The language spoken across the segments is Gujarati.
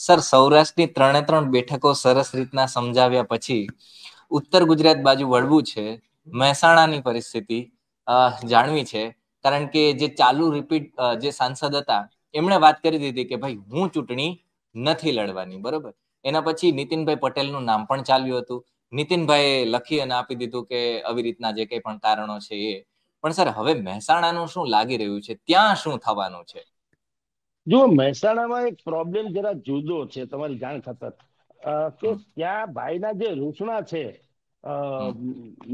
સર, સૌરાષ્ટ્રની 3 બેઠકો સરસ રીતના સમજાવ્યા પછી ઉત્તર ગુજરાત બાજુ વળવું છે. મહેસાણાની પરિસ્થિતિ જાણવી છે, કારણ કે જે ચાલુ રિપીટ જે સાંસદ હતા એમણે વાત કરી દીધી કે ભાઈ હું ચૂંટણી નથી લડવાની, બરોબર. એના પછી નીતિનભાઈ પટેલનું નામ પણ ચાલ્યું હતું. નીતિનભાઈએ લખી અને આપી દીધું કે આવી રીતના જે કંઈ પણ કારણો છે એ. પણ સર, હવે મહેસાણાનું શું લાગી રહ્યું છે? ત્યાં શું થવાનું છે? જો મહેસાણામાં એક પ્રોબ્લેમ જરા જુદો છે, તમારી જાણ ખાતર કે ત્યાં ભાઈના જે રૂસણા છે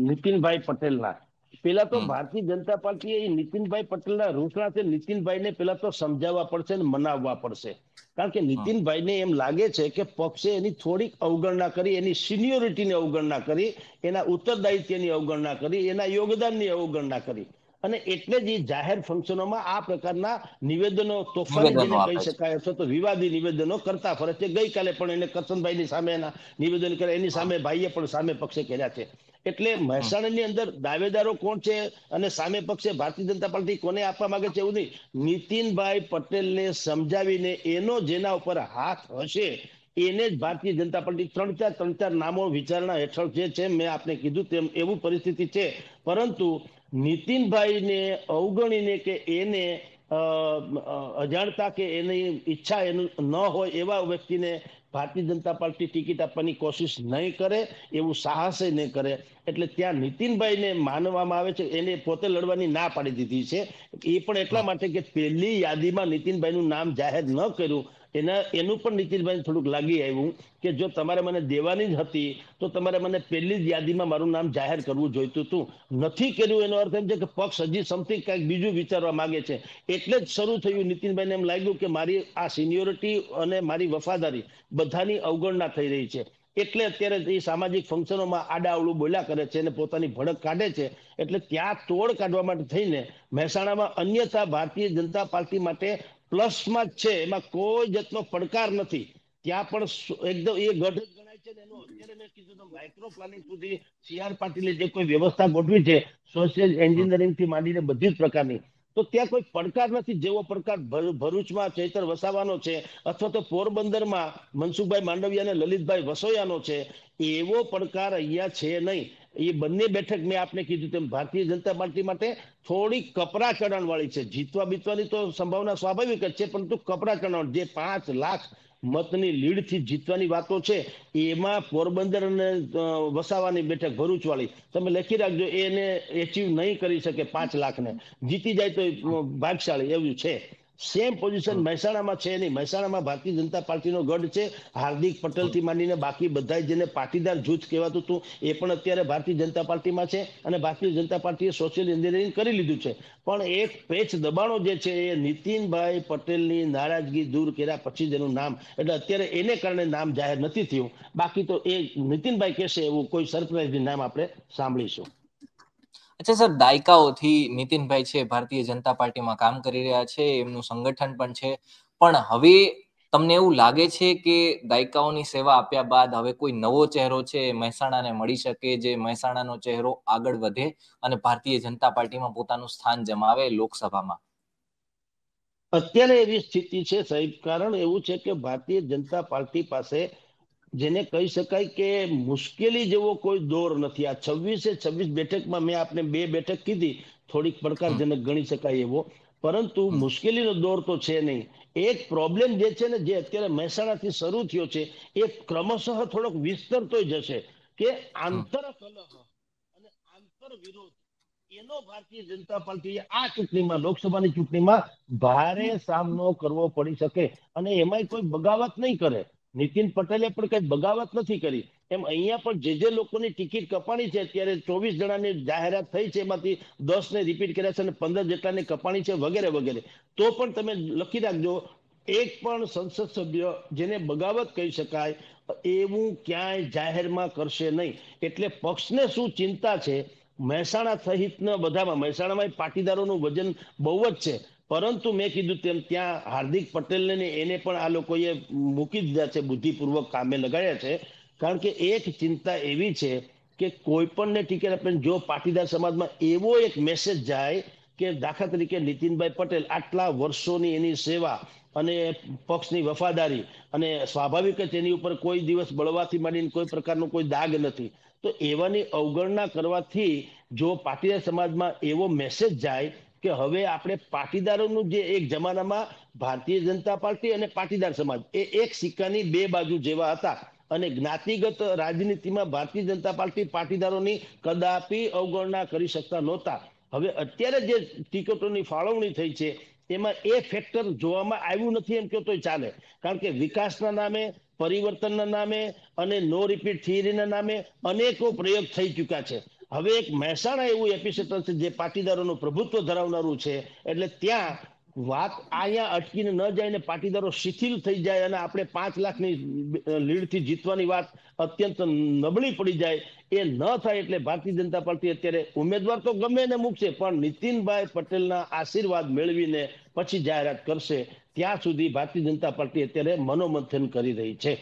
નીતિનભાઈ પટેલના, પેલા તો ભારતીય જનતા પાર્ટી એ નીતિનભાઈ પટેલના રૂસણા છે, નીતિનભાઈને પેલા તો સમજાવવા પડશે ને મનાવવા પડશે. કારણ કે નીતિનભાઈને એમ લાગે છે કે પક્ષે એની થોડીક અવગણના કરી, એની સિનિયોરિટીની અવગણના કરી, એના ઉત્તરદાયિત્વની અવગણના કરી, એના યોગદાનની અવગણના કરી, અને એટલે જ એ જાહેર ફંક્શનોમાં આ પ્રકારના નિવેદનો, તોફાની જેને કહી શકાય અથવા તો વિવાદી નિવેદનો કરતા ફરે છે. ગઈકાલે પણ એને કરશનભાઈની સામે એના નિવેદન કર્યા, એની સામે ભાઈએ પણ સામે પક્ષે કર્યા છે. એટલે મહેસાણાની અંદર દાવેદારો કોણ છે અને સામે પક્ષે ભારતીય જનતા પાર્ટી કોને આપવા માંગે છે એવું નહીં. નીતિનભાઈ પટેલને સમજાવીને એનો જેના ઉપર હાથ હશે એને જ ભારતીય જનતા પાર્ટી ત્રણ ચાર નામો વિચારણા હેઠળ જે છે, મેં આપને કીધું તેમ એવું પરિસ્થિતિ છે. પરંતુ નીતિનભાઈને અવગણીને કે એને અજાણતા કે એની ઈચ્છા એનું ન હોય એવા વ્યક્તિને ભારતીય જનતા પાર્ટી ટિકિટ આપવાની કોશિશ નહીં કરે, એવું સાહસે નહીં કરે. એટલે ત્યાં નીતિનભાઈને માનવામાં આવે છે, એને પોતે લડવાની ના પાડી દીધી છે. એ પણ એટલા માટે કે પહેલી યાદીમાં નીતિનભાઈનું નામ જાહેર ન કર્યું, એનું પણ નીતિનભાઈને થોડુંક લાગી આવ્યું કે જો તમારે મને દેવાની જ હતી તો તમારે મને પહેલી જ યાદીમાં મારું નામ જાહેર કરવું જોઈતું હતું. નથી કર્યું એનો અર્થ એમ છે કે પક્ષ હજી સમથિંગ કંઈક બીજું વિચારવા માંગે છે. એટલે જ શરૂ થયું. નીતિનભાઈને એમ લાગ્યું કે મારી આ સિનિયોરિટી અને મારી વફાદારી બધાની અવગણના થઈ રહી છે. એટલે અત્યારે એ સામાજિક ફંક્શનોમાં આડાઅવળું બોલ્યા કરે છે અને પોતાની ભડક કાઢે છે. એટલે ત્યાં તોડ કાઢવા માટે થઈને મહેસાણામાં અન્યથા ભારતીય જનતા પાર્ટી માટે પ્લસમાં જ છે, એમાં કોઈ જાતનો પડકાર નથી. ત્યાં પણ એકદમ એ ગઢ ગણાય છે. એનો અત્યારે મેં કીધું માઇક્રો પ્લાનિંગ સુધી CR પાટીલે જે કોઈ વ્યવસ્થા ગોઠવી છે, સોશિયલ એન્જિનિયરિંગ થી માંડીને બધી જ પ્રકારની, તો ત્યાં કોઈ પડકાર નથી. જેવો પડકાર ભરૂચમાં ચૈતર વસાવાનો છે અથવા તો પોરબંદરમાં મનસુખભાઈ માંડવિયા અને લલિતભાઈ વસોયાનો છે, એવો પડકાર અહીંયા છે નહીં. એ બંને બેઠક મેં આપને કીધું તેમ ભારતીય જનતા પાર્ટી માટે થોડી કપરા ચઢાણ વાળી છે. જીતવા બીતવાની તો સંભાવના સ્વાભાવિક જ છે, પરંતુ કપરા ચઢાણ, જે 5 લાખ મતની લીડથી જીતવાની વાતો છે, એમાં પોરબંદર અને વસાવાની બેઠક ભરૂચ વાળી તમે લખી રાખજો, એને એચીવ નહીં કરી શકે. 5 લાખને જીતી જાય તો ભાગશાળી એવું છે. સેમ પોઝિશન મહેસાણામાં છે નહીં. મહેસાણામાં ભારતીય જનતા પાર્ટીનો ગઢ છે. હાર્દિક પટેલથી માંડીને બાકી બધા જેને પાટીદાર જૂથ કહેવાતું હતું એ પણ અત્યારે ભારતીય જનતા પાર્ટીમાં છે, અને ભારતીય જનતા પાર્ટીએ સોશિયલ એન્જિનિયરિંગ કરી લીધું છે. પણ એક પેચ દબાણો જે છે એ નીતિનભાઈ પટેલની નારાજગી દૂર કર્યા પછી જ એનું નામ, એટલે અત્યારે એને કારણે નામ જાહેર નથી થયું. બાકી તો એ નીતિનભાઈ કહેશે એવું કોઈ સરપ્રાઈઝ નામ આપણે સાંભળીશું. અચ્છા સર, દાયકાઓથી નીતિનભાઈ છે ભારતીય જનતા પાર્ટીમાં કામ કરી રહ્યા છે, એમનું સંગઠન પણ છે. પણ હવે તમને એવું લાગે છે કે દાયકાઓની સેવા આપ્યા બાદ હવે કોઈ નવો ચહેરો છે મહેસાણાને મળી શકે, જે મહેસાણાનો ચહેરો આગળ વધે અને ભારતીય જનતા પાર્ટીમાં પોતાનું સ્થાન જમાવે લોકસભામાં? અત્યારે એવી સ્થિતિ છે સાહેબ, કારણ એવું છે કે ભારતીય જનતા પાર્ટી પાસે જેને કહી શકાય કે મુશ્કેલી જેવો કોઈ દોર નથી. આ 26 બેઠકમાં મેં આપને 2 બેઠક કીધી, થોડીક પડકારજનક ગણી શકાય એવો, પરંતુ મુશ્કેલીનો દોર તો છે નહીં. એક પ્રોબ્લેમ જે છે ને, જે અત્યારે મહેસાણાથી શરૂ થયો છે, એ ક્રમશઃ થોડોક વિસ્તરતો જશે કે આંતર કલહ અને આંતર વિરોધ એનો ભારતીય જનતા પાર્ટીએ આ ચૂંટણીમાં, લોકસભાની ચૂંટણીમાં ભારે સામનો કરવો પડી શકે. અને એમાંય કોઈ બગાવત નહીં કરે. નીતિન પટેલે પણ કઈ બગાવત નથી કરી. એમ અહીંયા પણ જે લોકોની ટિકિટ કપાણી છે, અત્યારે 24 જણાની જાહેરાત થઈ છે, એમાંથી 10 ને રિપીટ કર્યા છે અને 15 જેટલાની કપાણી છે, વગેરે વગેરે. તો પણ તમે લખી રાખજો, એક પણ સંસદ સભ્ય જેને બગાવત કહી શકાય એવું ક્યાંય જાહેરમાં કરશે નહીં. એટલે પક્ષને શું ચિંતા છે, મહેસાણા સહિતના બધામાં, મહેસાણામાં પાટીદારોનું વજન બહુ જ છે, પરંતુ મેં કીધું તેમ ત્યાં હાર્દિક પટેલને એને પણ આ લોકોએ મૂકી દીધા છે, બુદ્ધિપૂર્વક કામે લગાડ્યા છે. કારણ કે એક ચિંતા એવી છે કે કોઈ પણને ટિકિટ આપે, જો પાટીદાર સમાજમાં એવો એક મેસેજ જાય કે દાખલા તરીકે નીતિનભાઈ પટેલ આટલા વર્ષોની એની સેવા અને પક્ષની વફાદારી અને સ્વાભાવિક જ એની ઉપર કોઈ દિવસ બળવાથી માંડીને કોઈ પ્રકારનો કોઈ દાગ નથી. તો એવાની અવગણના કરવાથી જો પાટીદાર સમાજમાં એવો મેસેજ જાય કે હવે આપણે પાટીદારોનું જે એક જમાનામાં ભારતીય જનતા પાર્ટી અને પાટીદાર સમાજ એ એક સિક્કાની બે બાજુ જેવા હતા અને જ્ઞાતિગત રાજનીતિમાં ભારતીય જનતા પાર્ટી પાટીદારોની કદાપી અવગણના કરી શકતા નહોતા. હવે અત્યારે જે ટિકિટોની ફાળવણી થઈ છે એમાં એ ફેક્ટર જોવામાં આવ્યું નથી એમ કહો તોય ચાલે, કારણ કે વિકાસના નામે, પરિવર્તનના નામે અને નો રિપીટ થિયરીના નામે અનેકો પ્રયોગ થઈ ચૂક્યા છે. હવે એક મહેસાણા એવું એપિસેન્ટર છે જે પાટીદારોનું પ્રભુત્વ ધરાવનારું છે, એટલે ત્યાં વાત અહીંયા અટકીને ન જાય ને પાટીદારો શિથિલ થઈ જાય અને આપણે 5 લાખની લીડથી જીતવાની વાત અત્યંત નબળી પડી જાય, એ ન થાય એટલે ભારતીય જનતા પાર્ટી અત્યારે ઉમેદવાર તો ગમે એને મૂકશે પણ નીતિનભાઈ પટેલના આશીર્વાદ મેળવીને પછી જાહેરાત કરશે. ત્યાં સુધી ભારતીય જનતા પાર્ટી અત્યારે મનોમંથન કરી રહી છે.